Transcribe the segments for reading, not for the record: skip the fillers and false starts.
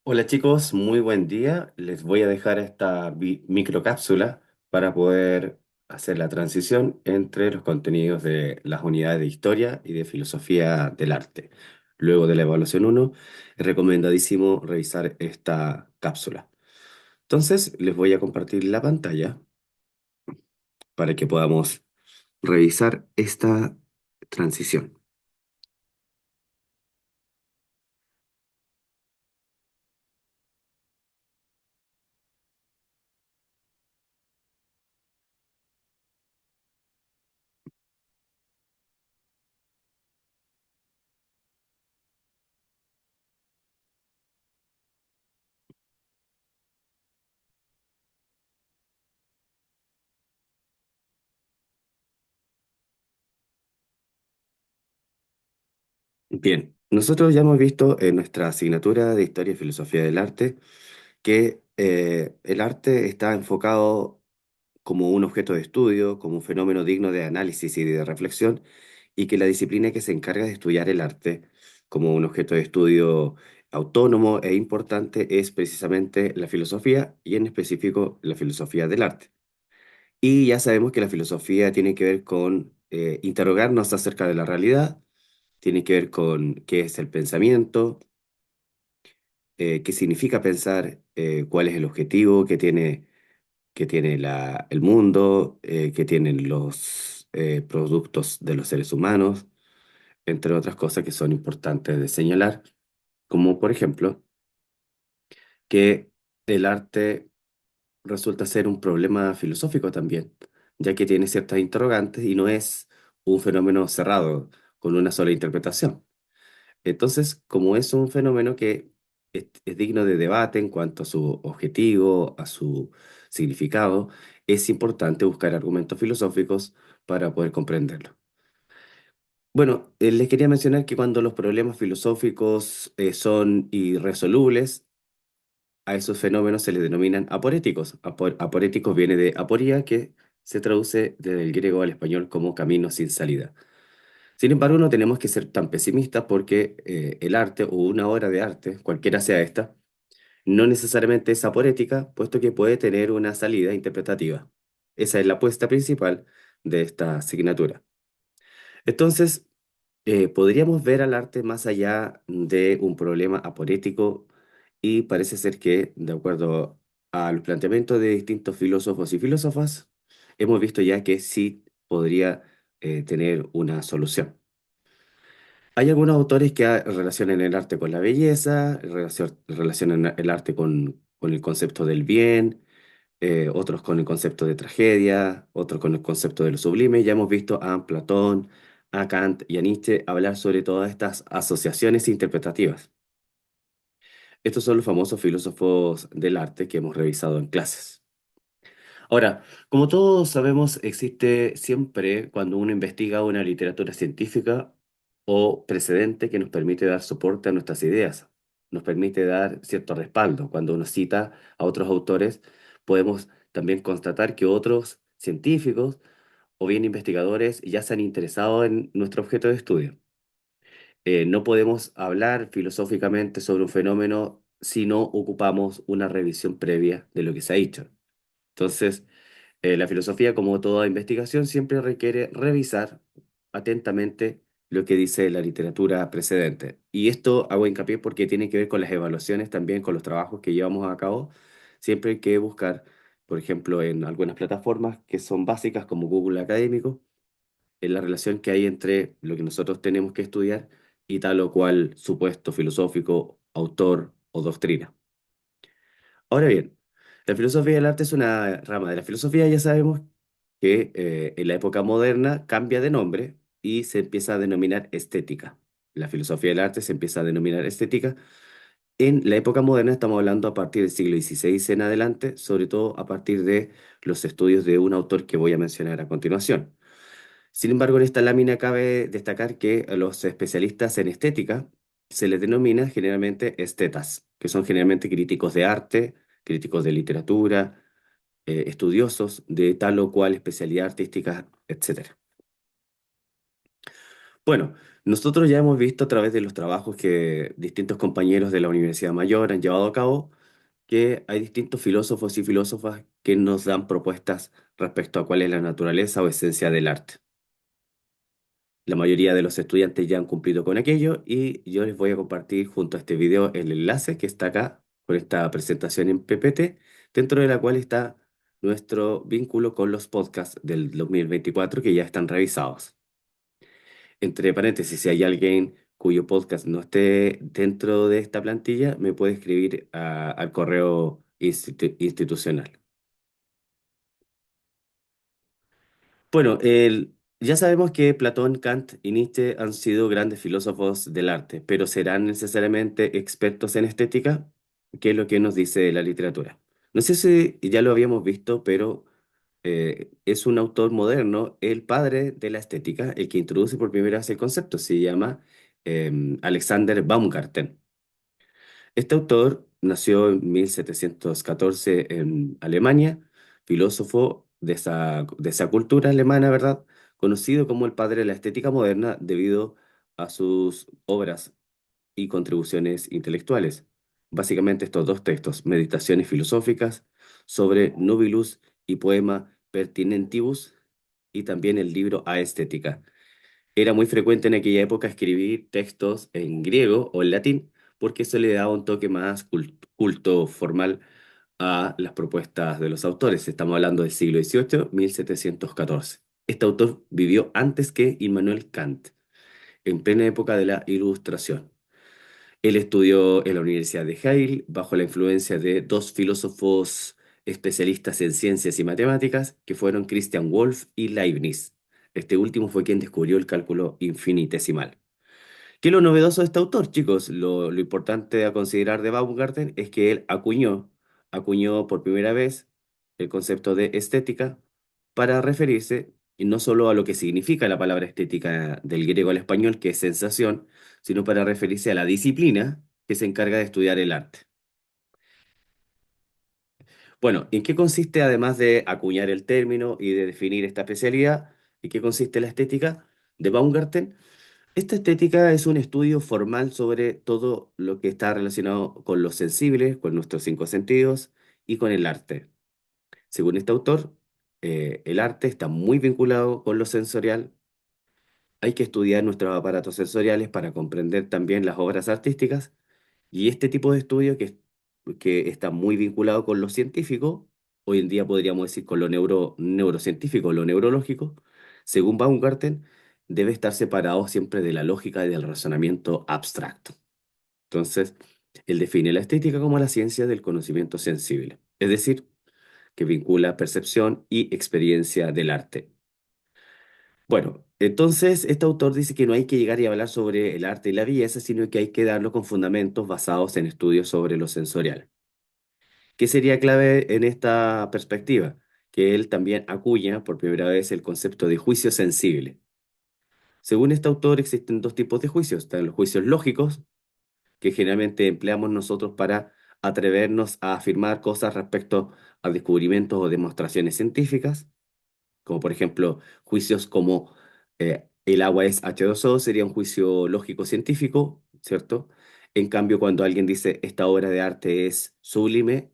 Hola chicos, muy buen día. Les voy a dejar esta microcápsula para poder hacer la transición entre los contenidos de las unidades de historia y de filosofía del arte. Luego de la evaluación uno, es recomendadísimo revisar esta cápsula. Entonces, les voy a compartir la pantalla para que podamos revisar esta transición. Bien, nosotros ya hemos visto en nuestra asignatura de Historia y Filosofía del Arte que el arte está enfocado como un objeto de estudio, como un fenómeno digno de análisis y de reflexión, y que la disciplina que se encarga de estudiar el arte como un objeto de estudio autónomo e importante es precisamente la filosofía y en específico la filosofía del arte. Y ya sabemos que la filosofía tiene que ver con interrogarnos acerca de la realidad, tiene que ver con qué es el pensamiento, qué significa pensar, cuál es el objetivo que tiene el mundo, que tienen los productos de los seres humanos, entre otras cosas que son importantes de señalar, como por ejemplo que el arte resulta ser un problema filosófico también, ya que tiene ciertas interrogantes y no es un fenómeno cerrado con una sola interpretación. Entonces, como es un fenómeno que es digno de debate en cuanto a su objetivo, a su significado, es importante buscar argumentos filosóficos para poder comprenderlo. Bueno, les quería mencionar que cuando los problemas filosóficos son irresolubles, a esos fenómenos se les denominan aporéticos. Aporéticos viene de aporía, que se traduce desde el griego al español como camino sin salida. Sin embargo, no tenemos que ser tan pesimistas porque el arte o una obra de arte, cualquiera sea esta, no necesariamente es aporética, puesto que puede tener una salida interpretativa. Esa es la apuesta principal de esta asignatura. Entonces, podríamos ver al arte más allá de un problema aporético y parece ser que, de acuerdo a los planteamientos de distintos filósofos y filósofas, hemos visto ya que sí podría tener una solución. Hay algunos autores que relacionan el arte con la belleza, relacionan el arte con el concepto del bien, otros con el concepto de tragedia, otros con el concepto de lo sublime. Ya hemos visto a Platón, a Kant y a Nietzsche hablar sobre todas estas asociaciones interpretativas. Estos son los famosos filósofos del arte que hemos revisado en clases. Ahora, como todos sabemos, existe siempre cuando uno investiga una literatura científica o precedente que nos permite dar soporte a nuestras ideas, nos permite dar cierto respaldo. Cuando uno cita a otros autores, podemos también constatar que otros científicos o bien investigadores ya se han interesado en nuestro objeto de estudio. No podemos hablar filosóficamente sobre un fenómeno si no ocupamos una revisión previa de lo que se ha dicho. Entonces, la filosofía, como toda investigación, siempre requiere revisar atentamente lo que dice la literatura precedente. Y esto hago hincapié porque tiene que ver con las evaluaciones, también con los trabajos que llevamos a cabo. Siempre hay que buscar, por ejemplo, en algunas plataformas que son básicas como Google Académico, en la relación que hay entre lo que nosotros tenemos que estudiar y tal o cual supuesto filosófico, autor o doctrina. Ahora bien, la filosofía del arte es una rama de la filosofía, ya sabemos que en la época moderna cambia de nombre y se empieza a denominar estética. La filosofía del arte se empieza a denominar estética. En la época moderna estamos hablando a partir del siglo XVI en adelante, sobre todo a partir de los estudios de un autor que voy a mencionar a continuación. Sin embargo, en esta lámina cabe destacar que a los especialistas en estética se les denomina generalmente estetas, que son generalmente críticos de arte, críticos de literatura, estudiosos de tal o cual especialidad artística, etcétera. Bueno, Nosotros ya hemos visto a través de los trabajos que distintos compañeros de la Universidad Mayor han llevado a cabo que hay distintos filósofos y filósofas que nos dan propuestas respecto a cuál es la naturaleza o esencia del arte. La mayoría de los estudiantes ya han cumplido con aquello y yo les voy a compartir junto a este video el enlace que está acá con esta presentación en PPT, dentro de la cual está nuestro vínculo con los podcasts del 2024 que ya están revisados. Entre paréntesis, si hay alguien cuyo podcast no esté dentro de esta plantilla, me puede escribir al correo institucional. Bueno, ya sabemos que Platón, Kant y Nietzsche han sido grandes filósofos del arte, pero ¿serán necesariamente expertos en estética? ¿Qué es lo que nos dice la literatura? No sé si ya lo habíamos visto, pero es un autor moderno, el padre de la estética, el que introduce por primera vez el concepto. Se llama Alexander Baumgarten. Este autor nació en 1714 en Alemania, filósofo de esa cultura alemana, ¿verdad? Conocido como el padre de la estética moderna debido a sus obras y contribuciones intelectuales. Básicamente estos dos textos, Meditaciones filosóficas sobre Nubilus y Poema Pertinentibus, y también el libro A Estética. Era muy frecuente en aquella época escribir textos en griego o en latín, porque eso le daba un toque más culto formal a las propuestas de los autores. Estamos hablando del siglo XVIII, 1714. Este autor vivió antes que Immanuel Kant, en plena época de la Ilustración. Él estudió en la Universidad de Yale bajo la influencia de dos filósofos especialistas en ciencias y matemáticas, que fueron Christian Wolff y Leibniz. Este último fue quien descubrió el cálculo infinitesimal. ¿Qué es lo novedoso de este autor, chicos? Lo importante a considerar de Baumgarten es que él acuñó por primera vez el concepto de estética para referirse y no solo a lo que significa la palabra estética del griego al español, que es sensación, sino para referirse a la disciplina que se encarga de estudiar el arte. Bueno, ¿en qué consiste, además de acuñar el término y de definir esta especialidad, en qué consiste la estética de Baumgarten? Esta estética es un estudio formal sobre todo lo que está relacionado con lo sensible, con nuestros cinco sentidos y con el arte. Según este autor, el arte está muy vinculado con lo sensorial. Hay que estudiar nuestros aparatos sensoriales para comprender también las obras artísticas, y este tipo de estudio que está muy vinculado con lo científico, hoy en día podríamos decir con lo neurocientífico, lo neurológico, según Baumgarten, debe estar separado siempre de la lógica y del razonamiento abstracto. Entonces, él define la estética como la ciencia del conocimiento sensible, es decir, que vincula percepción y experiencia del arte. Bueno, entonces este autor dice que no hay que llegar y hablar sobre el arte y la belleza, sino que hay que darlo con fundamentos basados en estudios sobre lo sensorial. ¿Qué sería clave en esta perspectiva? Que él también acuña por primera vez el concepto de juicio sensible. Según este autor, existen dos tipos de juicios. Están los juicios lógicos, que generalmente empleamos nosotros para atrevernos a afirmar cosas respecto a descubrimientos o demostraciones científicas, como por ejemplo juicios como el agua es H2O, sería un juicio lógico científico, ¿cierto? En cambio, cuando alguien dice esta obra de arte es sublime,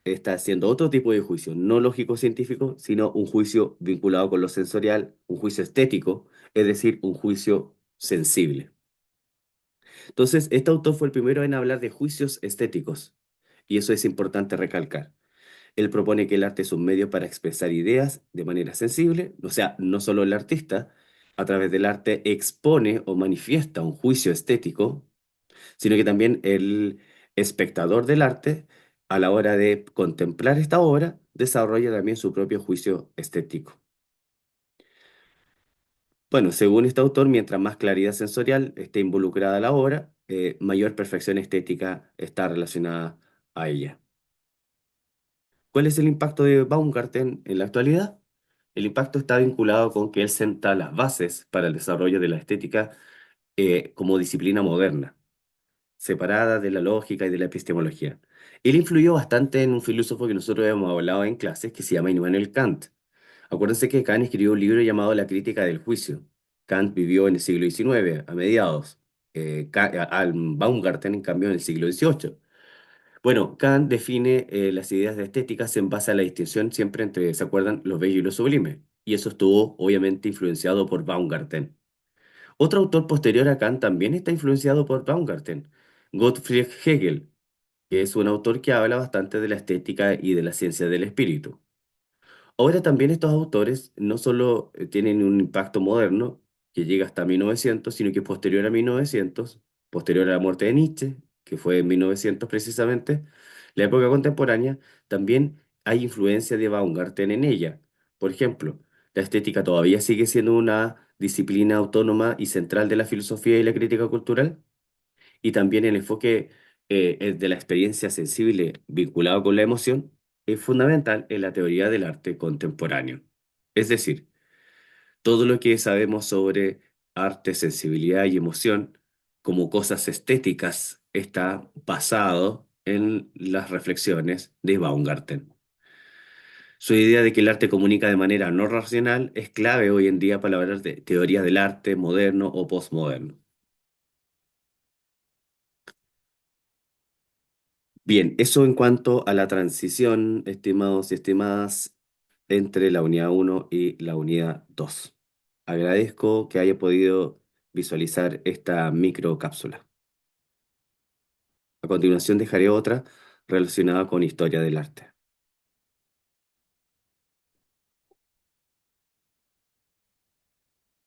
está haciendo otro tipo de juicio, no lógico científico, sino un juicio vinculado con lo sensorial, un juicio estético, es decir, un juicio sensible. Entonces, este autor fue el primero en hablar de juicios estéticos, y eso es importante recalcar. Él propone que el arte es un medio para expresar ideas de manera sensible, o sea, no solo el artista, a través del arte expone o manifiesta un juicio estético, sino que también el espectador del arte, a la hora de contemplar esta obra, desarrolla también su propio juicio estético. Bueno, según este autor, mientras más claridad sensorial esté involucrada la obra, mayor perfección estética está relacionada a ella. ¿Cuál es el impacto de Baumgarten en la actualidad? El impacto está vinculado con que él senta las bases para el desarrollo de la estética como disciplina moderna, separada de la lógica y de la epistemología. Él influyó bastante en un filósofo que nosotros hemos hablado en clases, que se llama Immanuel Kant. Acuérdense que Kant escribió un libro llamado La crítica del juicio. Kant vivió en el siglo XIX, a mediados. Baumgarten, en cambio, en el siglo XVIII. Bueno, Kant define las ideas de estéticas en base a la distinción siempre entre, ¿se acuerdan?, lo bello y lo sublime. Y eso estuvo obviamente influenciado por Baumgarten. Otro autor posterior a Kant también está influenciado por Baumgarten, Gottfried Hegel, que es un autor que habla bastante de la estética y de la ciencia del espíritu. Ahora también estos autores no solo tienen un impacto moderno, que llega hasta 1900, sino que posterior a 1900, posterior a la muerte de Nietzsche, que fue en 1900 precisamente, la época contemporánea, también hay influencia de Baumgarten en ella. Por ejemplo, la estética todavía sigue siendo una disciplina autónoma y central de la filosofía y la crítica cultural, y también el enfoque de la experiencia sensible vinculado con la emoción es fundamental en la teoría del arte contemporáneo. Es decir, todo lo que sabemos sobre arte, sensibilidad y emoción como cosas estéticas está basado en las reflexiones de Baumgarten. Su idea de que el arte comunica de manera no racional es clave hoy en día para hablar de teoría del arte moderno o postmoderno. Bien, eso en cuanto a la transición, estimados y estimadas, entre la unidad uno y la unidad 2. Agradezco que haya podido visualizar esta microcápsula. A continuación dejaré otra relacionada con historia del arte.